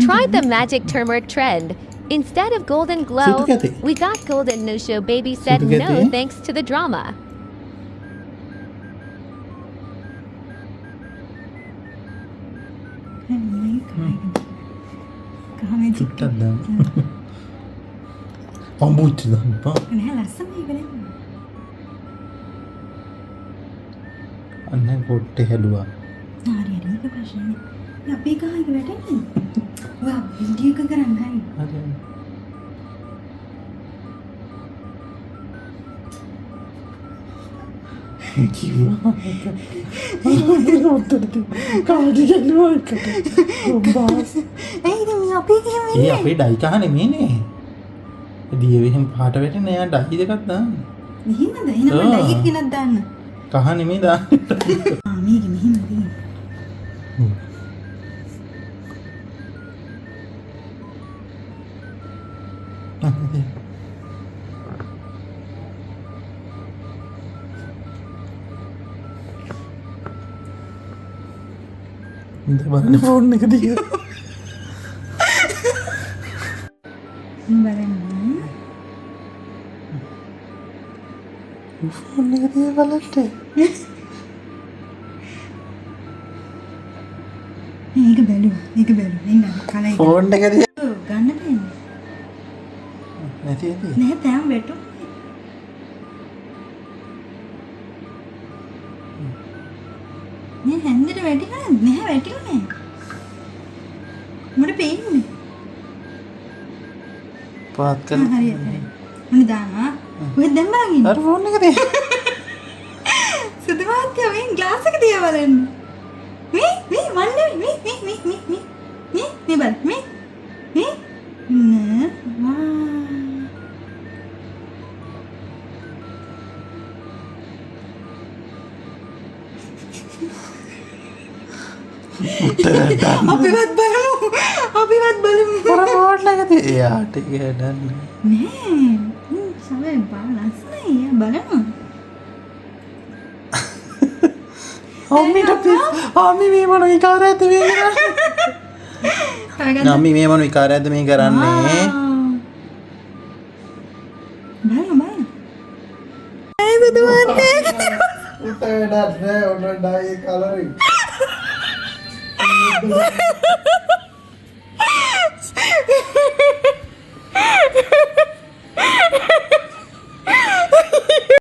tried the magic turmeric trend. Instead of golden glow, Situ kate? we got golden no show. Baby said Situ no kate? thanks to the drama. චුට්ටක් දාන්න. අමුච්ච දාන්න පා. නෑ ලස්සනයි ඒක නෙමෙයි. අන්න පොට්ටේ හැදුවා. හරි හරි ඒක ප්‍රශ්නේ. අපේ ගහ එක වැටෙන්නේ. වා වීඩියෝ එක කරන්න හරි. හරි. කිව්වා. කාටද කියනවා එකට. බාස්. ඇයිද මේ අපේ ගහ ඒ අපේ ඩයි කහ නෙමෙයිනේ. දිය වෙහින් පාට වැටෙන එයා ඩයි දෙකක් දාන්න. මෙහෙමද? එහෙනම් මම ඩයිට් ගෙනත් දාන්න. කහ නෙමෙයි දාන්න. මේක මෙහෙම තියෙන්නේ. ඉඳ බලන්න ෆෝන් එක දිග. බලන්න. ෆෝන් එක දිග බලන්න. මේක බැලුවා. මේක බැලුවා. එන්න කලයි. ෆෝන් එක දිග ගන්න බෑනේ. නැති ඇති. නෑ තාම වැටු. මේ හැන්දට වැටිලා නැහැ වැටිලා නෑ. මට පේන්නේ. පාත් හරි කරලා. හරි. මොන දානවා? ඔය දැන් බලන්න. අර ෆෝන් එක දිග. සුදු මාත්‍ය මේ ග්ලාස් එක දිහා බලන්න. මේ මන්නේ මේ බල මේ නෑ වා අපිවත් බලමු අර ෆෝන් එක දිග. එයාට ගඩන්න. නෑ සමේ බලන්නයි බලමු අම්මි මේ මොන විකාරයක්ද මේ කරන්නේ? අම්මි මේ මොන විකාරයක්ද මේ කරන්නේ? බලමු ඒ දුවන්නේ උට වැඩක් නෑ ඔන්න ඩයි කලරින්.